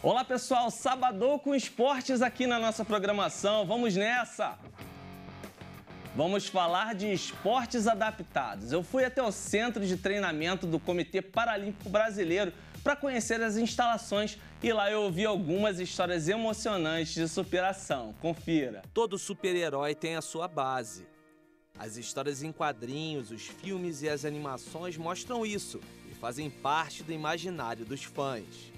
Olá pessoal, Sabadão com esportes aqui na nossa programação, vamos nessa! Vamos falar de esportes adaptados. Eu fui até o centro de treinamento do Comitê Paralímpico Brasileiro para conhecer as instalações e lá eu ouvi algumas histórias emocionantes de superação. Confira! Todo super-herói tem a sua base. As histórias em quadrinhos, os filmes e as animações mostram isso e fazem parte do imaginário dos fãs.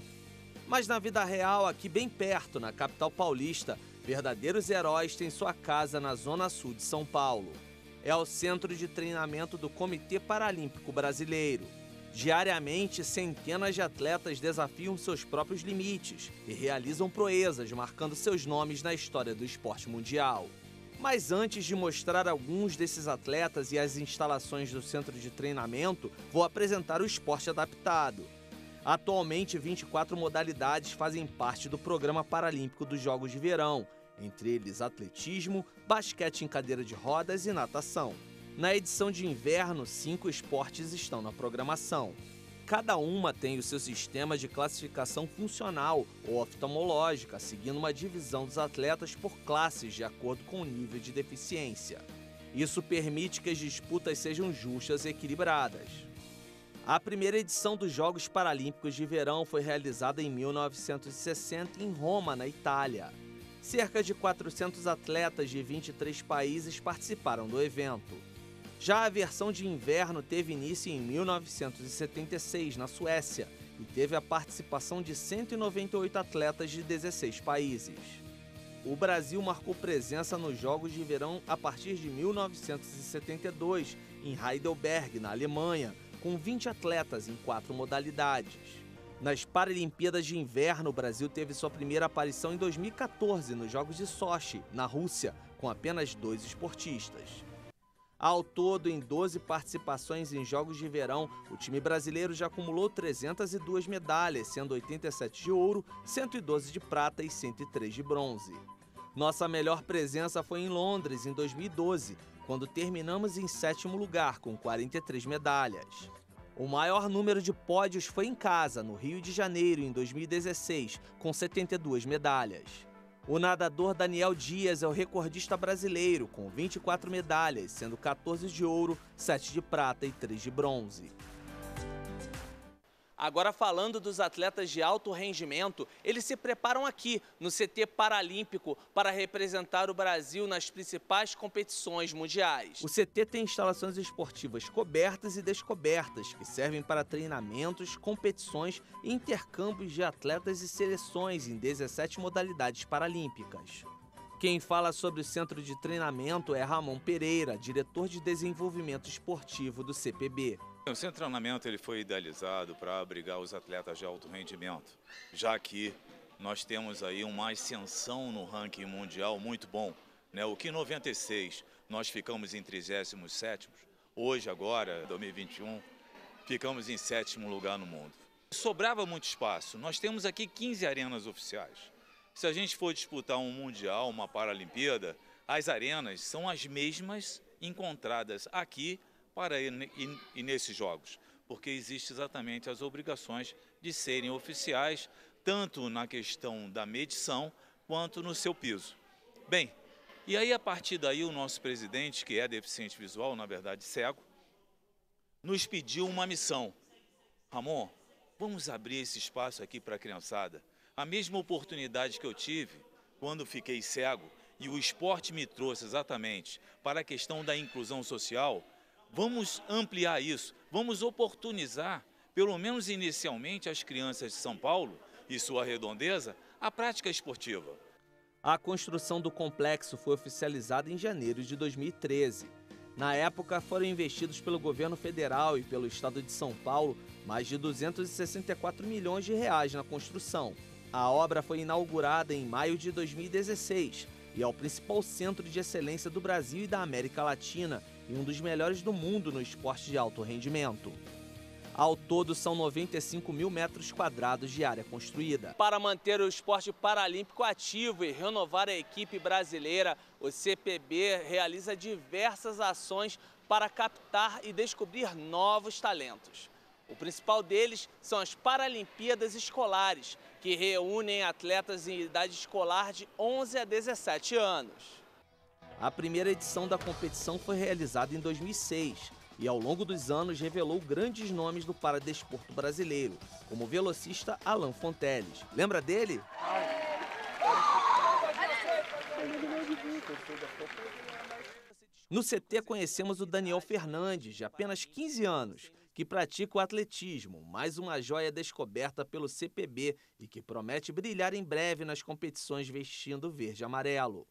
Mas na vida real, aqui bem perto, na capital paulista, verdadeiros heróis têm sua casa na zona sul de São Paulo. É o centro de treinamento do Comitê Paralímpico Brasileiro. Diariamente, centenas de atletas desafiam seus próprios limites e realizam proezas, marcando seus nomes na história do esporte mundial. Mas antes de mostrar alguns desses atletas e as instalações do centro de treinamento, vou apresentar o esporte adaptado. Atualmente, 24 modalidades fazem parte do Programa Paralímpico dos Jogos de Verão, entre eles atletismo, basquete em cadeira de rodas e natação. Na edição de inverno, 5 esportes estão na programação. Cada uma tem o seu sistema de classificação funcional ou oftalmológica, seguindo uma divisão dos atletas por classes de acordo com o nível de deficiência. Isso permite que as disputas sejam justas e equilibradas. A primeira edição dos Jogos Paralímpicos de Verão foi realizada em 1960 em Roma, na Itália. Cerca de 400 atletas de 23 países participaram do evento. Já a versão de inverno teve início em 1976, na Suécia, e teve a participação de 198 atletas de 16 países. O Brasil marcou presença nos Jogos de Verão a partir de 1972, em Heidelberg, na Alemanha, com 20 atletas em 4 modalidades. Nas Paralimpíadas de Inverno, o Brasil teve sua primeira aparição em 2014, nos Jogos de Sochi, na Rússia, com apenas 2 esportistas. Ao todo, em 12 participações em Jogos de Verão, o time brasileiro já acumulou 302 medalhas, sendo 87 de ouro, 112 de prata e 103 de bronze. Nossa melhor presença foi em Londres, em 2012, quando terminamos em 7º lugar, com 43 medalhas. O maior número de pódios foi em casa, no Rio de Janeiro, em 2016, com 72 medalhas. O nadador Daniel Dias é o recordista brasileiro, com 24 medalhas, sendo 14 de ouro, 7 de prata e 3 de bronze. Agora falando dos atletas de alto rendimento, eles se preparam aqui no CT Paralímpico para representar o Brasil nas principais competições mundiais. O CT tem instalações esportivas cobertas e descobertas que servem para treinamentos, competições e intercâmbios de atletas e seleções em 17 modalidades paralímpicas. Quem fala sobre o centro de treinamento é Ramon Pereira, diretor de desenvolvimento esportivo do CPB. O centro de treinamento ele foi idealizado para abrigar os atletas de alto rendimento, já que nós temos aí uma ascensão no ranking mundial muito bom, né? O que em 96 nós ficamos em 37º, hoje agora, 2021, ficamos em 7º lugar no mundo. Sobrava muito espaço, nós temos aqui 15 arenas oficiais. Se a gente for disputar um mundial, uma Paralimpíada, as arenas são as mesmas encontradas aqui para ir nesses jogos, porque existem exatamente as obrigações de serem oficiais, tanto na questão da medição, quanto no seu piso. Bem, e aí a partir daí o nosso presidente, que é deficiente visual, na verdade cego, nos pediu uma missão. Ramon, vamos abrir esse espaço aqui para a criançada. A mesma oportunidade que eu tive quando fiquei cego e o esporte me trouxe exatamente para a questão da inclusão social, vamos ampliar isso, vamos oportunizar, pelo menos inicialmente, às crianças de São Paulo e sua redondeza, a prática esportiva. A construção do complexo foi oficializada em janeiro de 2013. Na época, foram investidos pelo governo federal e pelo estado de São Paulo mais de 264 milhões de reais na construção. A obra foi inaugurada em maio de 2016 e é o principal centro de excelência do Brasil e da América Latina e um dos melhores do mundo no esporte de alto rendimento. Ao todo, são 95 mil metros quadrados de área construída. Para manter o esporte paralímpico ativo e renovar a equipe brasileira, o CPB realiza diversas ações para captar e descobrir novos talentos. O principal deles são as Paralimpíadas Escolares, que reúnem atletas em idade escolar de 11 a 17 anos. A primeira edição da competição foi realizada em 2006 e, ao longo dos anos, revelou grandes nomes do paradesporto brasileiro, como o velocista Alan Fonteles. Lembra dele? No CT conhecemos o Daniel Fernandes, de apenas 15 anos, que pratica o atletismo, mais uma joia descoberta pelo CPB e que promete brilhar em breve nas competições vestindo verde e amarelo.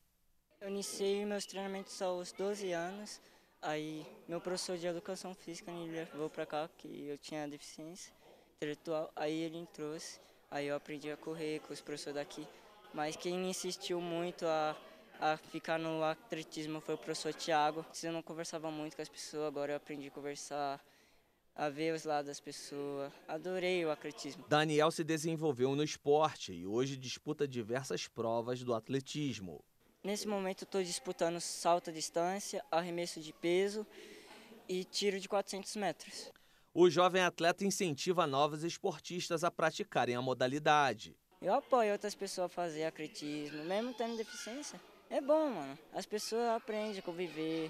Eu iniciei meus treinamentos aos 12 anos, aí meu professor de educação física me levou para cá, que eu tinha deficiência intelectual, aí ele me trouxe, aí eu aprendi a correr com os professores daqui, mas quem me insistiu muito a ficar no atletismo foi o professor Thiago. Eu não conversava muito com as pessoas, agora eu aprendi a conversar, a ver os lados das pessoas. Adorei o atletismo. Daniel se desenvolveu no esporte e hoje disputa diversas provas do atletismo. Nesse momento eu estou disputando salto à distância, arremesso de peso e tiro de 400 metros. O jovem atleta incentiva novos esportistas a praticarem a modalidade. Eu apoio outras pessoas a fazer atletismo, mesmo tendo deficiência. É bom, mano. As pessoas aprendem a conviver.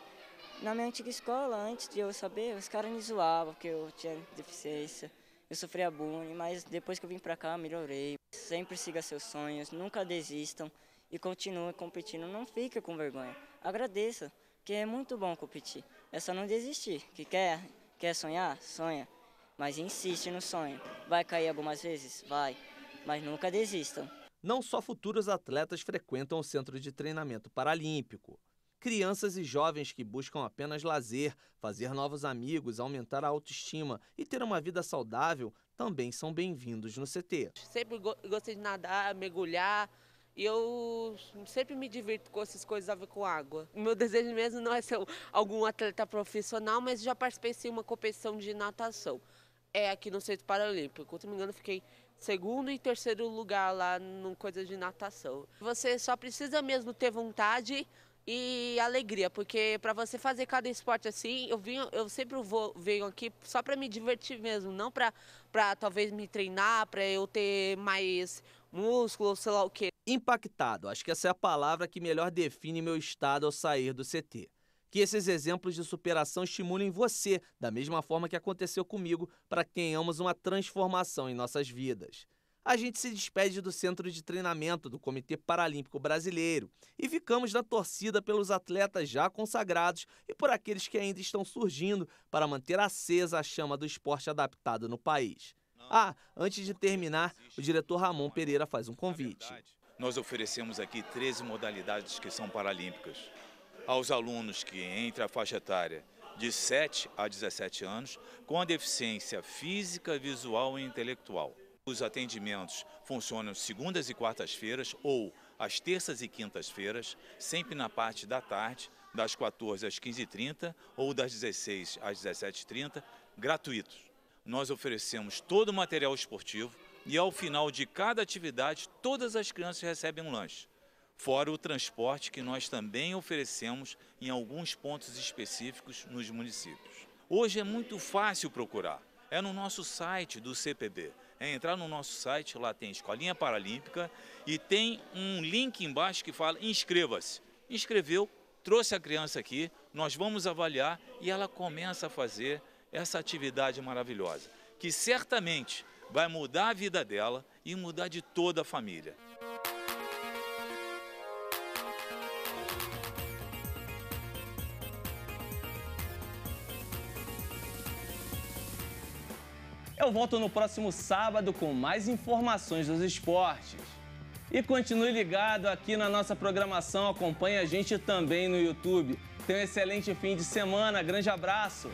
Na minha antiga escola, antes de eu saber, os caras me zoavam porque eu tinha deficiência. Eu sofria bullying, mas depois que eu vim pra cá, melhorei. Sempre siga seus sonhos, nunca desistam e continue competindo. Não fique com vergonha. Agradeça, que é muito bom competir. É só não desistir. Que quer sonhar? Sonha. Mas insiste no sonho. Vai cair algumas vezes? Vai. Mas nunca desistam. Não só futuros atletas frequentam o centro de treinamento paralímpico. Crianças e jovens que buscam apenas lazer, fazer novos amigos, aumentar a autoestima e ter uma vida saudável também são bem-vindos no CT. Sempre gostei de nadar, mergulhar e eu sempre me divirto com essas coisas a ver com água. O meu desejo mesmo não é ser algum atleta profissional, mas já participei de uma competição de natação. É aqui no Centro Paralímpico. Se não me engano, fiquei segundo e terceiro lugar lá no coisa de natação. Você só precisa mesmo ter vontade e alegria, porque para você fazer cada esporte assim, eu sempre venho aqui só para me divertir mesmo, não para talvez me treinar, para eu ter mais músculo, sei lá o quê. Impactado, acho que essa é a palavra que melhor define meu estado ao sair do CT. Que esses exemplos de superação estimulem você, da mesma forma que aconteceu comigo, para que tenhamos uma transformação em nossas vidas. A gente se despede do Centro de Treinamento do Comitê Paralímpico Brasileiro e ficamos na torcida pelos atletas já consagrados e por aqueles que ainda estão surgindo para manter acesa a chama do esporte adaptado no país. Antes de terminar, o diretor Ramon Pereira faz um convite. Nós oferecemos aqui 13 modalidades que são paralímpicas. Aos alunos que entre a faixa etária de 7 a 17 anos, com a deficiência física, visual e intelectual. Os atendimentos funcionam segundas e quartas-feiras ou às terças e quintas-feiras, sempre na parte da tarde, das 14 às 15h30 ou das 16 às 17h30, gratuitos. Nós oferecemos todo o material esportivo e ao final de cada atividade, todas as crianças recebem um lanche. Fora o transporte que nós também oferecemos em alguns pontos específicos nos municípios. Hoje é muito fácil procurar, é no nosso site do CPB. É entrar no nosso site, lá tem Escolinha Paralímpica e tem um link embaixo que fala inscreva-se. Inscreveu, trouxe a criança aqui, nós vamos avaliar e ela começa a fazer essa atividade maravilhosa, que certamente vai mudar a vida dela e mudar de toda a família. Eu volto no próximo sábado com mais informações dos esportes. E continue ligado aqui na nossa programação, acompanhe a gente também no YouTube. Tenha um excelente fim de semana, grande abraço!